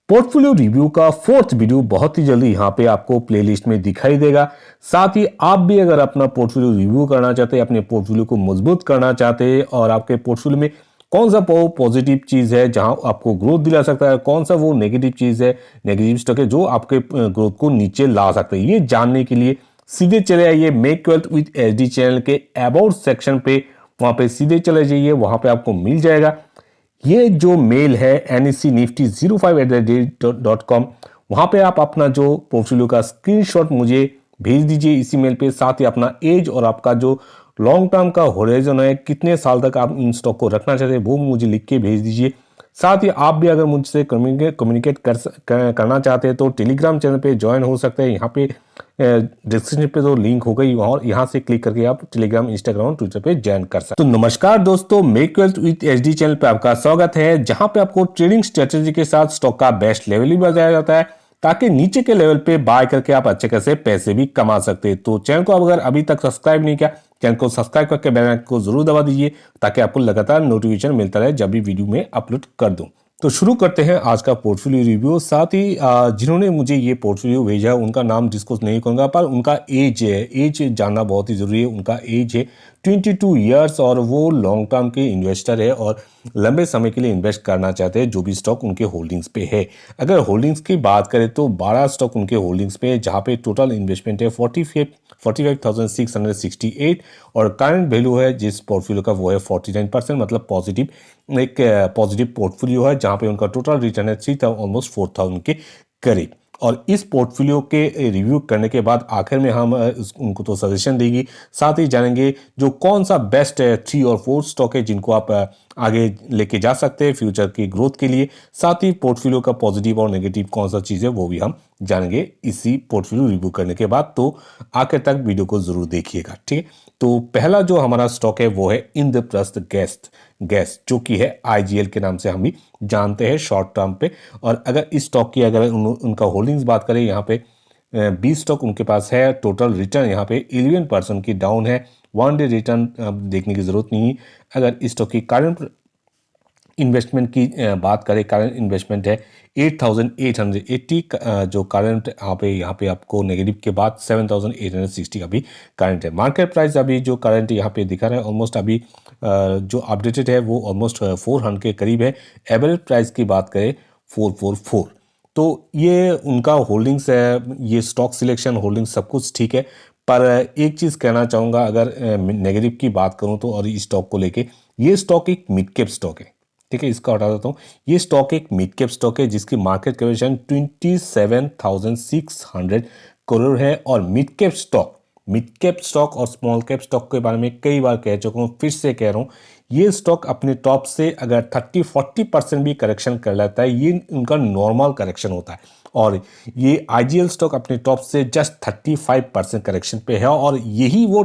Portfolio review का fourth video बहुत ही जल्दी यहाँ पे आपको प्लेलिस्ट में दिखाई देगा। साथ ही आप भी अगर अपना पोर्टफोलियो रिव्यू करना चाहते हैं, अपने पोर्टफोलियो को मजबूत करना चाहते हैं और आपके पोर्टफोलियो में कौन सा पॉजिटिव चीज है जहां आपको ग्रोथ दिला सकता है, कौन सा वो नेगेटिव चीज है, नेगेटिव स्टॉक है जो आपके ग्रोथ को नीचे ला सकते हैं, ये जानने के लिए सीधे चले आइए make wealth with SD channel के अबाउट सेक्शन पे। वहां पे सीधे चले जाइए, वहां पे आपको मिल जाएगा ये जो मेल है NSE-Nifty05@com। वहां पे आप अपना जो पोर्टफोलियो का स्क्रीनशॉट मुझे भेज दीजिए इसी मेल पे। साथ ही अपना एज और आपका जो लॉन्ग टर्म का होराइजन है, कितने साल तक आप इन स्टॉक को रखना चाहते हैं, वो मुझे लिख के भेज दीजिए। साथ ही आप भी अगर मुझसे कम्युनिकेट करना चाहते हैं तो टेलीग्राम चैनल पे ज्वाइन हो सकते हैं। यहाँ पे डिस्क्रिप्शन पे तो लिंक हो गई और यहाँ से क्लिक करके आप टेलीग्राम, इंस्टाग्राम, ट्विटर पे ज्वाइन कर सकते हैं। तो नमस्कार दोस्तों, make wealth with SD channel पे आपका स्वागत है, जहां पे आपको ट्रेडिंग स्ट्रेटेजी के साथ स्टॉक का बेस्ट लेवल भी बताया जाता है ताकि नीचे के लेवल पे बाय करके आप अच्छे खासे पैसे भी कमा सकते हैं। तो चैनल को अगर अभी तक सब्सक्राइब नहीं किया, चैनल को सब्सक्राइब करके बेल आइकन को जरूर दबा दीजिए ताकि आपको लगातार नोटिफिकेशन मिलता रहे जब भी वीडियो में अपलोड कर दूं। तो शुरू करते हैं आज का पोर्टफोलियो रिव्यू। साथ ही जिन्होंने मुझे ये पोर्टफोलियो भेजा है उनका नाम डिस्कस नहीं करूंगा, पर उनका एज है, एज जानना बहुत ही जरूरी है। उनका एज है 22 ईयर्स और वो लॉन्ग टर्म के इन्वेस्टर है और लंबे समय के लिए इन्वेस्ट करना चाहते हैं जो भी स्टॉक उनके होल्डिंग्स पे है। अगर होल्डिंग्स की बात करें तो 12 स्टॉक उनके होल्डिंग्स पे है, जहां पे टोटल इन्वेस्टमेंट है 45,668 और करंट वैल्यू है जिस पोर्टफोलियो का वो है 49%, मतलब पॉजिटिव, एक पॉजिटिव पोर्टफोलियो है जहां पे उनका टोटल रिटर्न है 3,000 ऑलमोस्ट 4,000 के करीब। और इस पोर्टफोलियो के रिव्यू करने के बाद आखिर में हम उनको तो सजेशन देगी, साथ ही जानेंगे जो कौन सा बेस्ट 3 और 4 स्टॉक है जिनको आप आगे लेके जा सकते हैं फ्यूचर की ग्रोथ के लिए। साथ ही पोर्टफोलियो का पॉजिटिव और नेगेटिव कौन सा चीज़ है वो भी हम जानेंगे इसी पोर्टफोलियो रिव्यू करने के बाद। तो आखिर तक वीडियो को जरूर देखिएगा, ठीक है। तो पहला जो हमारा स्टॉक है वो है इंद्रप्रस्थ गैस, जो कि है IGL के नाम से हम भी जानते हैं शॉर्ट टर्म पे। और अगर इस स्टॉक की अगर उनका होल्डिंग्स बात करें, यहाँ पे 20 स्टॉक उनके पास है। टोटल रिटर्न यहाँ पे 11% की डाउन है। 1 डे रिटर्न देखने की जरूरत नहीं है। अगर इस स्टॉक की करंट इन्वेस्टमेंट की बात करें, करंट इन्वेस्टमेंट है 8,880, जो करंट यहाँ पे आपको नेगेटिव के बाद 7,860 का भी करंट है। मार्केट प्राइस अभी जो करंट यहाँ पे दिखा रहा है ऑलमोस्ट अभी जो अपडेटेड है वो ऑलमोस्ट 400 के करीब है। एवरेज प्राइस की बात करें 444। तो ये उनका होल्डिंग्स है, ये स्टॉक सिलेक्शन, होल्डिंग सब कुछ ठीक है। पर एक चीज़ कहना चाहूँगा, अगर नेगेटिव की बात करूँ तो, और इस स्टॉक को लेके, ये स्टॉक एक मिड कैप स्टॉक है, ठीक है, इसका हटा देता हूँ। ये स्टॉक एक मिड कैप स्टॉक है जिसकी मार्केट कैपिटलाइजेशन 27,600 करोड़ है। और मिड कैप स्टॉक और स्मॉल कैप स्टॉक के बारे में कई बार कह चुका हूँ, फिर से कह रहा हूँ, ये स्टॉक अपने टॉप से अगर 30-40% भी करेक्शन कर लेता है, ये उनका नॉर्मल करेक्शन होता है। और ये IGL स्टॉक अपने टॉप से जस्ट 35% करेक्शन पे है। और यही वो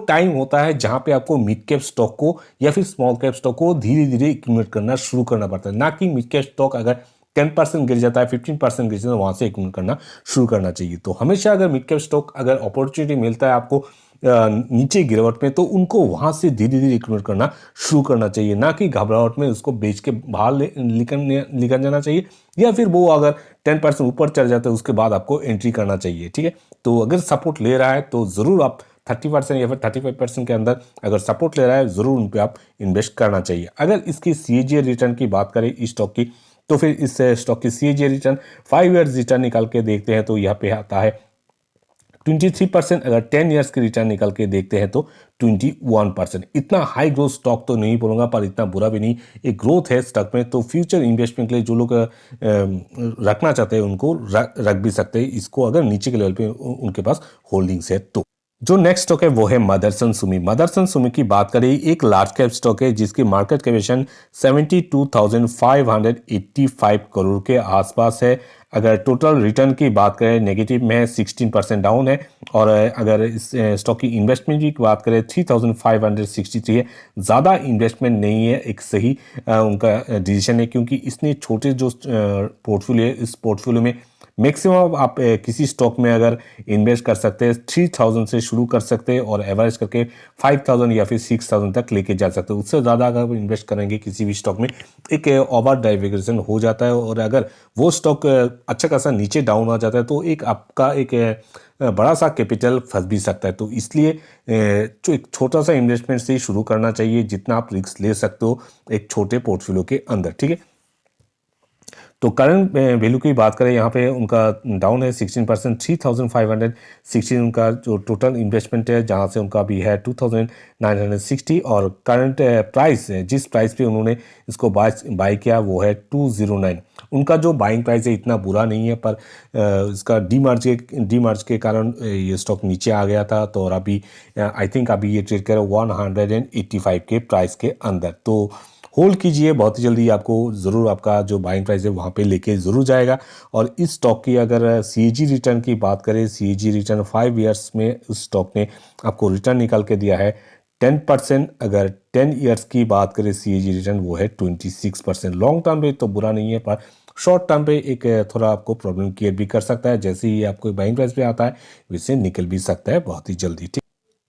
टाइम होता है जहां पे आपको मिड कैप स्टॉक को या फिर स्मॉल कैप स्टॉक को धीरे धीरे एक्यूमुलेट करना शुरू करना पड़ता है, ना कि मिड कैप स्टॉक अगर 10% गिर जाता है, 15% गिर जाता है, वहां से एक्यूमुलेट करना शुरू करना चाहिए। तो हमेशा अगर मिड कैप स्टॉक अगर अपॉर्चुनिटी मिलता है आपको नीचे गिरावट में, तो उनको वहां से धीरे धीरे एक्यूमुलेट करना शुरू करना चाहिए, ना कि घबराहट में उसको बेच के बाहर निकल जाना चाहिए। या फिर वो अगर 10% ऊपर चढ़ जाता है उसके बाद आपको एंट्री करना चाहिए, ठीक है। तो अगर सपोर्ट ले रहा है तो जरूर आप 30% या फिर 35% के अंदर अगर सपोर्ट ले रहा है, जरूर उन पे आप इन्वेस्ट करना चाहिए। अगर इसकी CAGR रिटर्न की बात करें इस स्टॉक की, तो फिर इस स्टॉक की CAGR रिटर्न 5 ईयर्स रिटर्न निकाल के देखते हैं तो यहाँ पे आता है 23%। अगर 10 ईयर्स की रिटर्न निकाल के देखते हैं तो 21%। इतना हाई ग्रोथ स्टॉक तो नहीं बोलूँगा, पर इतना बुरा भी नहीं, एक ग्रोथ है स्टॉक में। तो फ्यूचर इन्वेस्टमेंट के लिए जो लोग रखना चाहते हैं उनको रख भी सकते हैं इसको, अगर नीचे के लेवल पे उनके पास होल्डिंग्स है तो। जो नेक्स्ट स्टॉक है वो है मदरसन सुमी की बात करें, एक लार्ज कैप स्टॉक है जिसकी मार्केट कैपिटलाइजेशन 72,585 करोड़ के आसपास है। अगर टोटल रिटर्न की बात करें नेगेटिव में 16% डाउन है। और अगर इस स्टॉक की इन्वेस्टमेंट की बात करें 3,563 है। ज़्यादा इन्वेस्टमेंट नहीं है, एक सही उनका डिसीजन है, क्योंकि इसने छोटे जो पोर्टफोलियो है, इस पोर्टफोलियो में मैक्सिमम आप किसी स्टॉक में अगर इन्वेस्ट कर सकते हैं 3000 से शुरू कर सकते हैं और एवरेज करके 5000 या फिर 6000 तक लेके जा सकते हैं। उससे ज़्यादा अगर इन्वेस्ट करेंगे किसी भी स्टॉक में एक ओवर डाइवर्जन हो जाता है, और अगर वो स्टॉक अच्छा खासा नीचे डाउन आ जाता है तो एक आपका एक बड़ा सा कैपिटल फंस भी सकता है। तो इसलिए जो एक छोटा सा इन्वेस्टमेंट से ही शुरू करना चाहिए, जितना आप रिस्क ले सकते हो एक छोटे पोर्टफोलियो के अंदर, ठीक है। तो करंट वैल्यू की बात करें यहाँ पे उनका डाउन है 16%, 3516 उनका जो टोटल इन्वेस्टमेंट है, जहाँ से उनका भी है 2960, और करंट प्राइस जिस प्राइस पे उन्होंने इसको बाय किया वो है 209। उनका जो बाइंग प्राइस है इतना बुरा नहीं है, पर इसका डीमार्च के कारण ये स्टॉक नीचे आ गया था। तो और अभी आई थिंक अभी ये ट्रेड कर 185 के प्राइस के अंदर। तो होल्ड कीजिए, बहुत ही जल्दी आपको ज़रूर आपका जो बाइंग प्राइस है वहाँ पे लेके ज़रूर जाएगा। और इस स्टॉक की अगर सीएजी रिटर्न की बात करें, सीएजी रिटर्न 5 ईयर्स में उस स्टॉक ने आपको रिटर्न निकाल के दिया है 10%। अगर 10 ईयर्स की बात करें सीएजी रिटर्न वो है 26%। लॉन्ग टर्म पे तो बुरा नहीं है, पर शॉर्ट टर्म पे एक थोड़ा आपको प्रॉब्लम क्रिएट भी कर सकता है। जैसे ही आपको बाइंग प्राइस पे आता है वैसे निकल भी सकता है बहुत ही जल्दी, ठीक।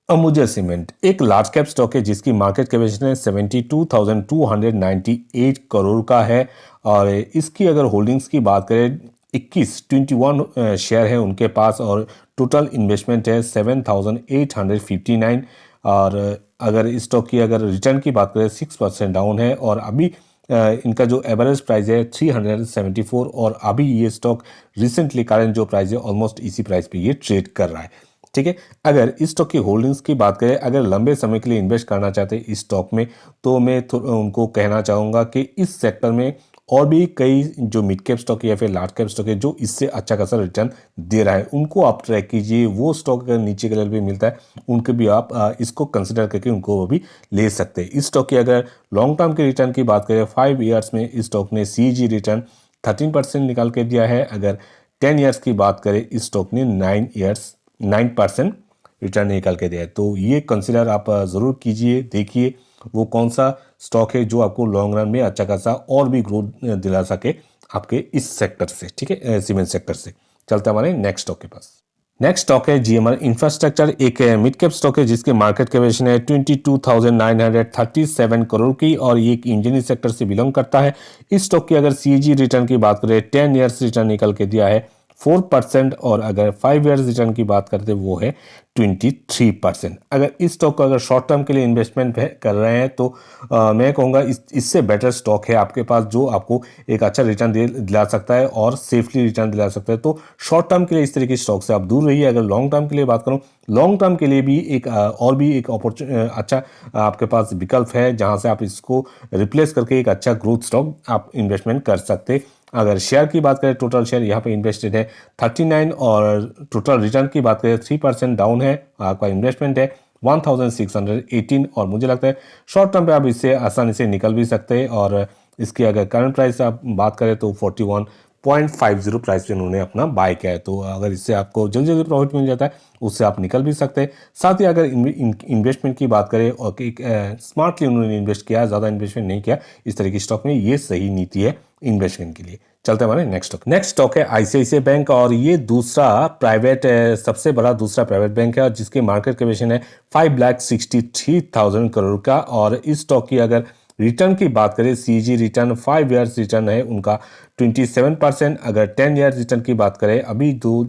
अंबुजा सीमेंट एक लार्ज कैप स्टॉक है जिसकी मार्केट कैपिटल 72,298 करोड़ का है, और इसकी अगर होल्डिंग्स की बात करें 21 शेयर है उनके पास, और टोटल इन्वेस्टमेंट है 7,859। और अगर इस स्टॉक की अगर रिटर्न की बात करें 6% डाउन है, और अभी इनका जो एवरेज प्राइस है 374, और अभी ये स्टॉक रिसेंटली करंट जो प्राइस है ऑलमोस्ट इसी प्राइस पे ये ट्रेड कर रहा है, ठीक है। अगर इस स्टॉक की होल्डिंग्स की बात करें, अगर लंबे समय के लिए इन्वेस्ट करना चाहते हैं इस स्टॉक में, तो मैं उनको कहना चाहूँगा कि इस सेक्टर में और भी कई जो मिड कैप स्टॉक है या फिर लार्ज कैप स्टॉक है जो इससे अच्छा खासा रिटर्न दे रहा है, उनको आप ट्रैक कीजिए। वो स्टॉक अगर नीचे के लेवल पे मिलता है उनके भी आप इसको कंसिडर करके उनको वो भी ले सकते हैं। इस स्टॉक की अगर लॉन्ग टर्म के रिटर्न की बात करें 5 ईयर्स में इस स्टॉक ने सीजी रिटर्न 13% निकाल के दिया है। अगर 10 ईयर्स की बात करें इस स्टॉक ने 9% रिटर्न निकाल के दिया है। तो ये कंसिडर आप ज़रूर कीजिए, देखिए वो कौन सा स्टॉक है जो आपको लॉन्ग रन में अच्छा खासा और भी ग्रोथ दिला सके आपके इस सेक्टर से, ठीक है, सीमेंट सेक्टर से। चलते हमारे नेक्स्ट स्टॉक के पास। नेक्स्ट स्टॉक है जीएमआर इंफ्रास्ट्रक्चर, एक मिड कैप स्टॉक है जिसके मार्केट कैपिटल है 22,937 करोड़ की, और ये एक इंजीनियरिंग सेक्टर से बिलोंग करता है। इस स्टॉक की अगर सीजी रिटर्न की बात करें 10 ईयर्स रिटर्न निकल के दिया है 4%, और अगर 5 ईयर्स रिटर्न की बात करते हैं वो है 23%। अगर इस स्टॉक को अगर शॉर्ट टर्म के लिए इन्वेस्टमेंट कर रहे हैं तो मैं कहूँगा इससे बेटर स्टॉक है आपके पास जो आपको एक अच्छा रिटर्न दिला सकता है और सेफली रिटर्न दिला सकता है। तो शॉर्ट टर्म के लिए इस तरीके के स्टॉक से आप दूर रहिए। अगर लॉन्ग टर्म के लिए बात करूँ, लॉन्ग टर्म के लिए भी एक और भी एक अच्छा आपके पास विकल्प है जहाँ से आप इसको रिप्लेस करके एक अच्छा ग्रोथ स्टॉक आप इन्वेस्टमेंट कर सकते हैं। अगर शेयर की बात करें, टोटल शेयर यहाँ पे इन्वेस्टेड है 39, और टोटल रिटर्न की बात करें 3% डाउन है। आपका इन्वेस्टमेंट है 1618, और मुझे लगता है शॉर्ट टर्म पे आप इससे आसानी से निकल भी सकते हैं। और इसकी अगर करंट प्राइस आप बात करें तो 41.50 प्राइस पे उन्होंने अपना बाय किया है। तो अगर इससे आपको जल्दी जल्दी प्रॉफिट मिल जाता है उससे आप निकल भी सकते हैं। साथ ही अगर इन्वेस्टमेंट की बात करें और स्मार्टली उन्होंने इन्वेस्ट किया, ज़्यादा इन्वेस्टमेंट नहीं किया इस तरह की स्टॉक में, ये सही नीति है इन्वेस्टमेंट के लिए। चलते हैं हमारे नेक्स्ट स्टॉक है आईसीआईसीआई बैंक, और ये सबसे बड़ा दूसरा प्राइवेट बैंक है, और जिसकी मार्केट कैपिटल है 5,63,000 करोड़ का। और इस स्टॉक की अगर रिटर्न की बात करें, सीजी रिटर्न 5 ईयर्स रिटर्न है उनका 27%। अगर 10 ईयर्स रिटर्न की बात करें अभी जो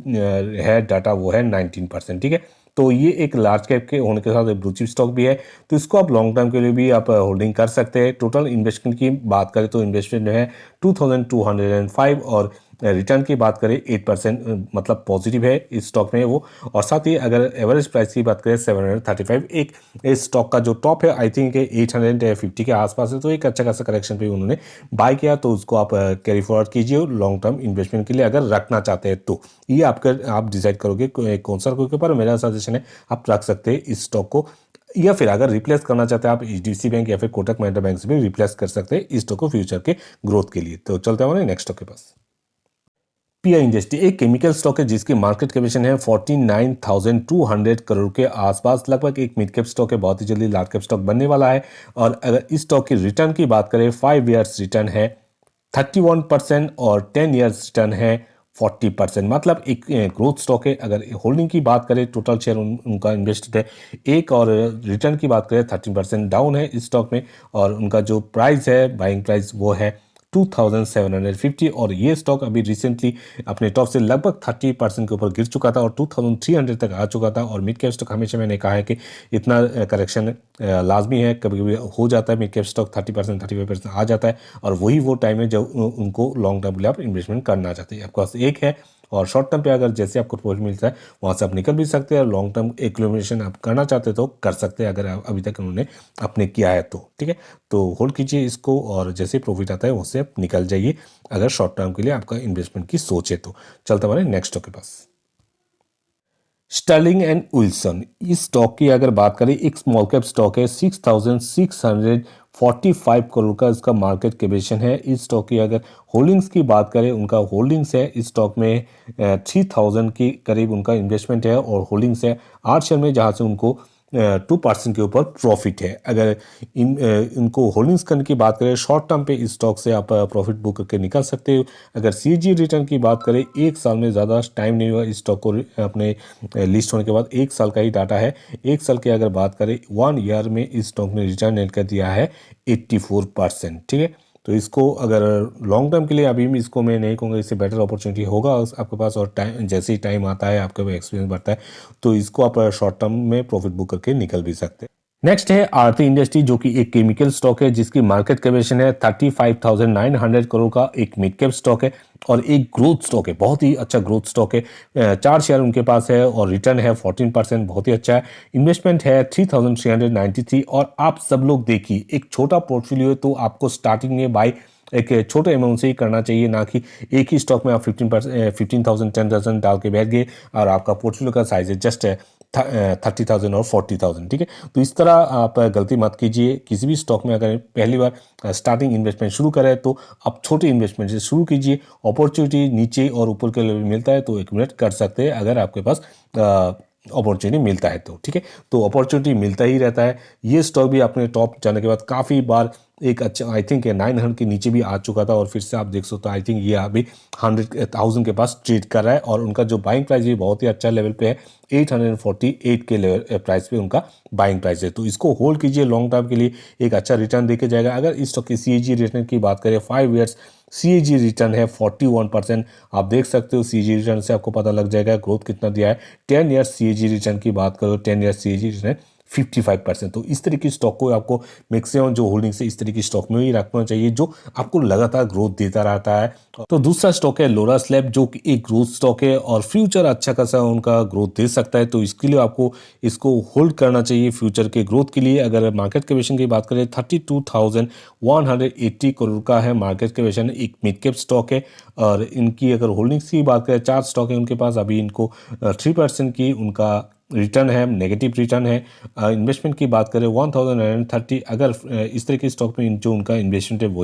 है डाटा वो है 19%, ठीक है। तो ये एक लार्ज कैप के होने के साथ एक ब्लू चिप स्टॉक भी है, तो इसको आप लॉन्ग टर्म के लिए भी आप होल्डिंग कर सकते हैं। टोटल इन्वेस्टमेंट की बात करें तो इन्वेस्टमेंट जो है 2205, और रिटर्न की बात करें 8% मतलब पॉजिटिव है इस स्टॉक में वो। और साथ ही अगर एवरेज प्राइस की बात करें 735, एक इस स्टॉक का जो टॉप है आई थिंक 850 के आसपास है। तो एक अच्छा खासा करेक्शन पे उन्होंने बाय किया, तो उसको आप कैरी फॉरवर्ड कीजिए लॉन्ग टर्म इन्वेस्टमेंट के लिए अगर रखना चाहते हैं तो। ये आप डिसाइड करोगे कौन सा रखोगे, पर मेरा सजेशन है आप रख सकते हैं इस स्टॉक को, या फिर अगर रिप्लेस करना चाहते हैं आप एचडीएफसी बैंक या फिर कोटक महिंद्रा बैंक से भी रिप्लेस कर सकते हैं इस स्टॉक को फ्यूचर के ग्रोथ के लिए। तो चलते हैं हमारे नेक्स्ट स्टॉक के पास। पीआई इंडस्ट्री एक केमिकल स्टॉक है जिसकी मार्केट कैपिटल है 49,200 करोड़ के आसपास, लगभग एक मिड कैप स्टॉक है, बहुत ही जल्दी लार्ज कैप स्टॉक बनने वाला है। और अगर इस स्टॉक की रिटर्न की बात करें 5 ईयर्स रिटर्न है 31%, और 10 ईयर्स रिटर्न है 40%, मतलब एक ग्रोथ स्टॉक है। अगर होल्डिंग की बात करें, टोटल शेयर उनका इन्वेस्टेड है एक, और रिटर्न की बात करें 13% डाउन है इस स्टॉक में, और उनका जो प्राइस है, बाइंग प्राइस, वो है 2750, और ये स्टॉक अभी रिसेंटली अपने टॉप से लगभग 30% के ऊपर गिर चुका था और 2300 तक आ चुका था। और मिड कैप स्टॉक, हमेशा मैंने कहा है कि इतना करेक्शन लाजमी है, कभी कभी हो जाता है, मिड कैप स्टॉक 30% 35% आ जाता है, और वही वो टाइम है जब उनको लॉन्ग टर्म के लिए आप इन्वेस्टमेंट करना चाहते हैं। आपके पास एक है, और शॉर्ट टर्म पे अगर जैसे आपको प्रॉफिट मिलता है वहाँ से आप निकल भी सकते हैं, और लॉन्ग टर्म एक्यूमुलेशन आप करना चाहते तो कर सकते हैं, अगर अभी तक उन्होंने अपने किया है तो। ठीक है, तो होल्ड कीजिए इसको, और जैसे प्रॉफिट आता है उससे आप निकल जाइए, अगर शॉर्ट टर्म के लिए आपका इन्वेस्टमेंट की सोच है तो। चलते हमारे नेक्स्ट स्टॉक के पास, स्टर्लिंग एंड विल्सन। इस स्टॉक की अगर बात करें, एक स्मॉल कैप स्टॉक है, 6645 करोड़ का इसका मार्केट कैपिटलाइजेशन है। इस स्टॉक की अगर होल्डिंग्स की बात करें, उनका होल्डिंग्स है इस स्टॉक में 3000 के करीब उनका इन्वेस्टमेंट है, और होल्डिंग्स है 8 शेयर में, जहां से उनको 2% के ऊपर प्रॉफिट है। अगर इनको होल्डिंग्स करने की बात करें, शॉर्ट टर्म पे इस स्टॉक से आप प्रॉफिट बुक करके निकल सकते हो। अगर सीजी रिटर्न की बात करें, एक साल में ज़्यादा टाइम नहीं हुआ इस स्टॉक को अपने लिस्ट होने के बाद, एक साल का ही डाटा है। एक साल की अगर बात करें, 1 ईयर में इस स्टॉक ने रिटर्न नेट कर दिया है 84%। ठीक है, तो इसको अगर लॉन्ग टर्म के लिए अभी भी इसको मैं नहीं कहूँगा, इससे बेटर अपॉर्चुनिटी होगा आपके पास, और टाइम जैसे ही टाइम आता है, आपका एक्सपीरियंस बढ़ता है, तो इसको आप शॉर्ट टर्म में प्रॉफिट बुक करके निकल भी सकते हैं। नेक्स्ट है आरती इंडस्ट्री, जो कि एक केमिकल स्टॉक है, जिसकी मार्केट कैपिटलाइजेशन है 35,900 करोड़ का, एक मिड कैप स्टॉक है और एक ग्रोथ स्टॉक है, बहुत ही अच्छा ग्रोथ स्टॉक है। 4 शेयर उनके पास है, और रिटर्न है 14%, बहुत ही अच्छा है। इन्वेस्टमेंट है 3393, और आप सब लोग देखिए, एक छोटा पोर्टफोलियो है, तो आपको स्टार्टिंग में बाय एक छोटे अमाउंट से ही करना चाहिए, ना कि एक ही स्टॉक में आप 15,000 10,000 डाल के बैठ गए, और आपका पोर्टफोलियो का साइज है जस्ट 30,000 और 40,000। ठीक है, तो इस तरह आप गलती मत कीजिए। किसी भी स्टॉक में अगर पहली बार स्टार्टिंग इन्वेस्टमेंट शुरू करें, तो आप छोटे इन्वेस्टमेंट से शुरू कीजिए। अपॉर्चुनिटी नीचे और ऊपर के लेवल मिलता है तो एक्यूमुलेट कर सकते हैं, अगर आपके पास अपॉर्चुनिटी मिलता है तो। ठीक है, तो अपॉर्चुनिटी मिलता ही रहता है। ये स्टॉक भी अपने टॉप जाने के बाद काफ़ी बार एक अच्छा, आई थिंक 900 के नीचे भी आ चुका था, और फिर से आप देख सकते हो, आई थिंक ये अभी 100,000 के पास ट्रेड कर रहा है, और उनका जो बाइंग प्राइस भी बहुत ही अच्छा लेवल पे है, 848 के लेवल प्राइस पे उनका बाइंग प्राइस है। तो इसको होल्ड कीजिए, लॉन्ग टर्म के लिए एक अच्छा रिटर्न देके जाएगा। अगर इस स्टॉक की सीएजी रिटर्न की बात करें, 5 ईयर्स सीएजी रिटर्न है 41%। आप देख सकते हो, सीएजी रिटर्न से आपको पता लग जाएगा ग्रोथ कितना दिया है। 10 ईयर्स सीएजी रिटर्न की बात करो, 10 ईयर्स सीएजी रिटर्न 55%। तो इस तरह की स्टॉक को आपको मैक्सिमम जो होल्डिंग से इस तरह की स्टॉक में ही रखना चाहिए, जो आपको लगातार ग्रोथ देता रहता है। तो दूसरा स्टॉक है लोरस लैब, जो कि एक ग्रोथ स्टॉक है, और फ्यूचर अच्छा खासा उनका ग्रोथ दे सकता है, तो इसके लिए आपको इसको होल्ड करना चाहिए फ्यूचर के ग्रोथ के लिए। अगर मार्केट कैपिटलाइजेशन की बात करें, 32,180 करोड़ का है मार्केट कैपिटलाइजेशन, एक मिड कैप स्टॉक है। और इनकी अगर होल्डिंग्स की बात करें, 4 स्टॉक है उनके पास, अभी इनको 3% की उनका रिटर्न है, नेगेटिव रिटर्न है। इन्वेस्टमेंट की बात करें 1930, अगर इस तरह के स्टॉक में जो उनका इन्वेस्टमेंट है वो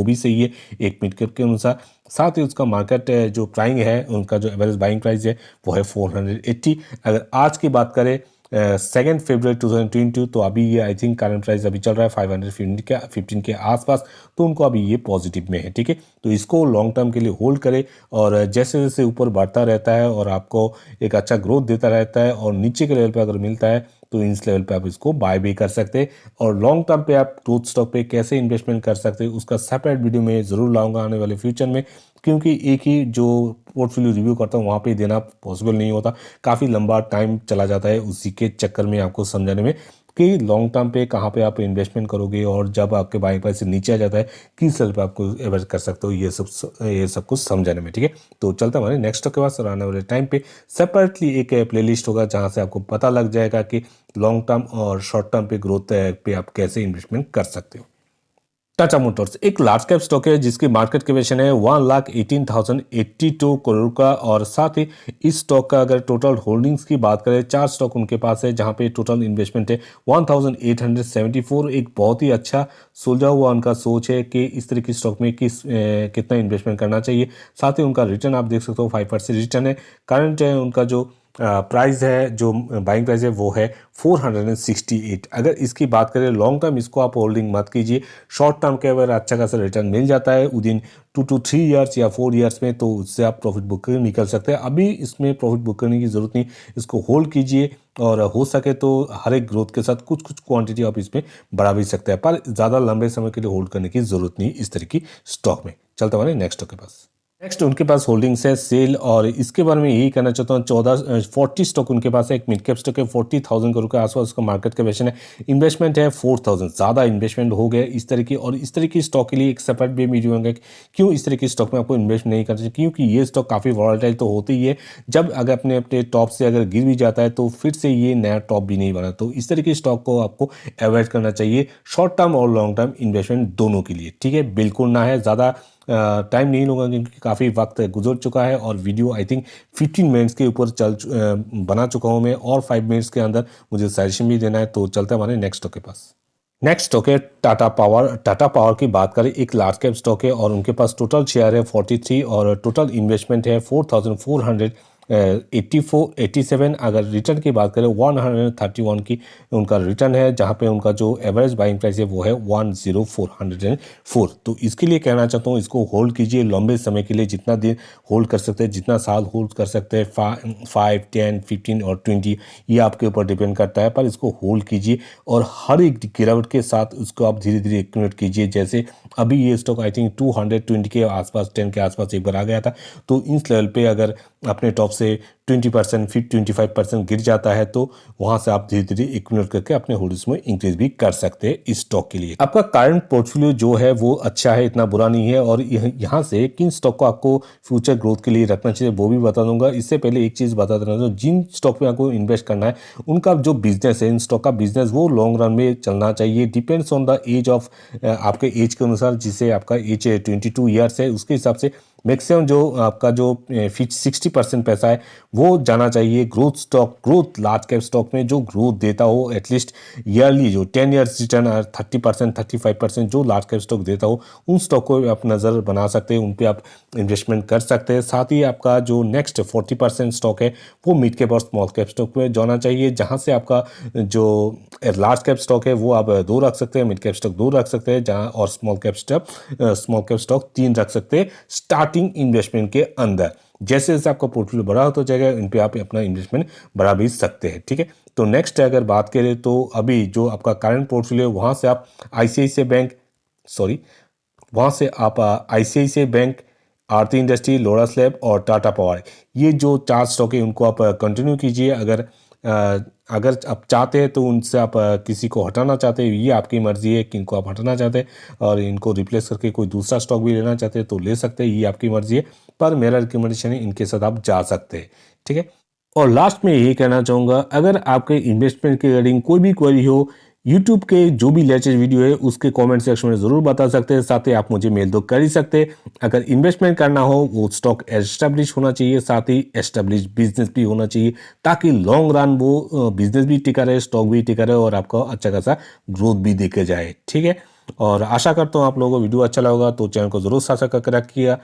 भी सही है एक मिड कैप के अनुसार। साथ ही उसका मार्केट जो प्राइस है, उनका जो एवरेज बाइंग प्राइस है वो है 480। अगर आज की बात करें 2 फरवरी 2022, तो अभी ये आई थिंक करंट प्राइस अभी चल रहा है 515 के आसपास, तो उनको अभी ये पॉजिटिव में है। ठीक है, तो इसको लॉन्ग टर्म के लिए होल्ड करें, और जैसे जैसे ऊपर बढ़ता रहता है और आपको एक अच्छा ग्रोथ देता रहता है, और नीचे के लेवल पे अगर मिलता है तो इस लेवल पे आप इसको बाय भी कर सकते हैं। और लॉन्ग टर्म पे आप ग्रोथ स्टॉक पे कैसे इन्वेस्टमेंट कर सकते हैं, उसका सेपरेट वीडियो में ज़रूर लाऊंगा आने वाले फ्यूचर में, क्योंकि एक ही जो पोर्टफोलियो रिव्यू करता हूँ वहाँ पे देना पॉसिबल नहीं होता, काफ़ी लंबा टाइम चला जाता है उसी के चक्कर में आपको समझाने में कि लॉन्ग टर्म पे कहाँ पे आप इन्वेस्टमेंट करोगे, और जब आपके बाइंग प्राइस से नीचे आ जाता है किस लेवल पे आपको एवरेज कर सकते हो, ये सब कुछ समझाने में। ठीक है, तो चलता हमारे नेक्स्ट स्टॉक के पास, और आने वाले टाइम पे सेपरेटली एक प्लेलिस्ट होगा, जहाँ से आपको पता लग जाएगा कि लॉन्ग टर्म और शॉर्ट टर्म पे ग्रोथ पे आप कैसे इन्वेस्टमेंट कर सकते हो। टाटा मोटर्स एक लार्ज कैप स्टॉक है, जिसकी मार्केट कैपिटलाइजेशन है 1,18,082 करोड़ का, और साथ ही इस स्टॉक का अगर टोटल होल्डिंग्स की बात करें, 4 स्टॉक उनके पास है, जहां पे टोटल इन्वेस्टमेंट है 1,874। एक बहुत ही अच्छा सुलझा हुआ उनका सोच है कि इस तरह की स्टॉक में कितना इन्वेस्टमेंट करना चाहिए। साथ ही उनका रिटर्न आप देख सकते हो 5% रिटर्न है। करंट है उनका जो प्राइस है जो बाइंग प्राइस है वो है 468। अगर इसकी बात करें लॉन्ग टर्म इसको आप होल्डिंग मत कीजिए। शॉर्ट टर्म के अगर अच्छा खासा रिटर्न मिल जाता है विदिन 2 to 3 ईयर्स या 4 ईयर्स में, तो उससे आप प्रॉफिट बुक करके निकल सकते हैं। अभी इसमें प्रॉफिट बुक करने की ज़रूरत नहीं, इसको होल्ड कीजिए और हो सके तो हर एक ग्रोथ के साथ कुछ कुछ क्वांटिटी आप इसमें बढ़ा भी सकते हैं, पर ज़्यादा लंबे समय के लिए होल्ड करने की ज़रूरत नहीं इस तरह की स्टॉक में। चलते हमारे नेक्स्ट स्टॉक के पास। नेक्स्ट उनके पास होल्डिंग्स है सेल, और इसके बारे में यही कहना चाहता हूँ 40 स्टॉक उनके पास है। एक मिड कैप स्टॉक है 40,000 करोड़ के आसपास उसका मार्केट कैपेशन है। इन्वेस्टमेंट है 4,000, ज़्यादा इन्वेस्टमेंट हो गया इस तरह की। और इस तरह की स्टॉक के लिए एक सेपरेट भी वीडियो होंगे क्यों इस तरह की स्टॉक में आपको इन्वेस्ट नहीं करना चाहिए, क्योंकि ये स्टॉक काफ़ी वॉलेटाइल तो होती ही है। जब अगर अपने अपने टॉप से अगर गिर भी जाता है तो फिर से ये नया टॉप भी नहीं बना, तो इस तरह की स्टॉक को आपको अवॉइड करना चाहिए शॉर्ट टर्म और लॉन्ग टर्म इन्वेस्टमेंट दोनों के लिए। ठीक है, बिल्कुल ना है, ज़्यादा टाइम नहीं लूँगा क्योंकि काफ़ी वक्त गुजर चुका है और वीडियो आई थिंक 15 मिनट्स के ऊपर बना चुका हूँ मैं, और 5 मिनट्स के अंदर मुझे सजेशन भी देना है। तो चलते हैं हमारे नेक्स्ट स्टॉक के पास। नेक्स्ट स्टॉक है टाटा पावर। टाटा पावर की बात करें एक लार्ज कैप स्टॉक है और उनके पास टोटल शेयर है 43 और टोटल इन्वेस्टमेंट है 4,487। अगर रिटर्न की बात करें 131 की उनका रिटर्न है, जहां पे उनका जो एवरेज बाइंग प्राइस है वो है 10404। तो इसके लिए कहना चाहता हूँ इसको होल्ड कीजिए लंबे समय के लिए, जितना दिन होल्ड कर सकते हैं, जितना साल होल्ड कर सकते हैं, 5, 10, 15 और 20, ये आपके ऊपर डिपेंड करता है, पर इसको होल्ड कीजिए और हर एक गिरावट के साथ उसको आप धीरे धीरे एक्यूमुलेट कीजिए। जैसे अभी ये स्टॉक आई थिंक 220 के आसपास, 10 के आसपास एक बार आ गया था, तो इस लेवल पे अगर अपने टॉप से 20% फिर 25% गिर जाता है तो वहां से आप धीरे धीरे एक्यूमुलेट करके अपने होल्डिंग्स में इंक्रीज भी कर सकते हैं इस स्टॉक के लिए। आपका करंट पोर्टफोलियो जो है वो अच्छा है, इतना बुरा नहीं है, और यहाँ से किन स्टॉक को आपको फ्यूचर ग्रोथ के लिए रखना चाहिए वो भी बता दूंगा। इससे पहले एक चीज बता देना, तो जिन स्टॉक में आपको इन्वेस्ट करना है उनका जो बिजनेस है, इन स्टॉक का बिजनेस वो लॉन्ग रन में चलना चाहिए। Depends on the age of, आपके एज के अनुसार, जिसे आपका एज 22 ईयर्स है उसके हिसाब से मैक्सिमम जो आपका जो 60% पैसा है वो जाना चाहिए growth stock, growth large cap stock में जो ग्रोथ देता हो एटलीस्ट ईयरली, जो 10 ईयर्स रिटर्न 30% 35% जो लार्ज कैप स्टॉक देता हो, उन स्टॉक को आप नज़र बना सकते हैं, उन पे आप इन्वेस्टमेंट कर सकते हैं। साथ ही आपका जो नेक्स्ट 40% स्टॉक है वो मिड कैप और स्मॉल कैप स्टॉक में जाना चाहिए, जहां से आपका जो लार्ज कैप स्टॉक है वो आप 2 रख सकते हैं, मिड कैप स्टॉक 2 रख सकते हैं, जहां और स्मॉल कैप स्टॉक 3 रख सकते हैं स्टार्टिंग इन्वेस्टमेंट के अंदर। जैसे जैसे आपका पोर्टफोलियो बड़ा होता जाएगा इन पे आप अपना इन्वेस्टमेंट बढ़ा भी सकते हैं। ठीक है, तो नेक्स्ट अगर बात करें तो अभी जो आपका करंट पोर्टफोलियो, वहां से आप आईसीआईसीआई बैंक, सॉरी, वहां से आप आईसीआईसीआई बैंक, आरती इंडस्ट्री, लोरा स्लैब और टाटा पावर, ये जो 4 स्टॉक है उनको आप कंटिन्यू कीजिए। अगर आप चाहते हैं तो उनसे आप किसी को हटाना चाहते हैं, ये आपकी मर्जी है कि इनको आप हटाना चाहते हैं और इनको रिप्लेस करके कोई दूसरा स्टॉक भी लेना चाहते हैं तो ले सकते हैं, ये आपकी मर्जी है, पर मेरा रिकमेंडेशन है इनके साथ आप जा सकते हैं। ठीक है, और लास्ट में यही कहना चाहूँगा, अगर आपके इन्वेस्टमेंट के रिगार्डिंग कोई भी क्वेरी हो, यूट्यूब के जो भी लेटेस्ट वीडियो है उसके कमेंट सेक्शन में ज़रूर बता सकते हैं। साथ ही आप मुझे मेल तो कर ही सकते हैं। अगर इन्वेस्टमेंट करना हो वो स्टॉक एस्टेब्लिश होना चाहिए, साथ ही एस्टेब्लिश बिजनेस भी होना चाहिए, ताकि लॉन्ग रन वो बिजनेस भी टिका रहे, स्टॉक भी टिका रहे और आपको अच्छा खासा ग्रोथ भी देखे जाए। ठीक है, और आशा करता हूँ आप लोगों को वीडियो अच्छा लगा, तो चैनल को जरूर सब्सक्राइब करके रखिएगा।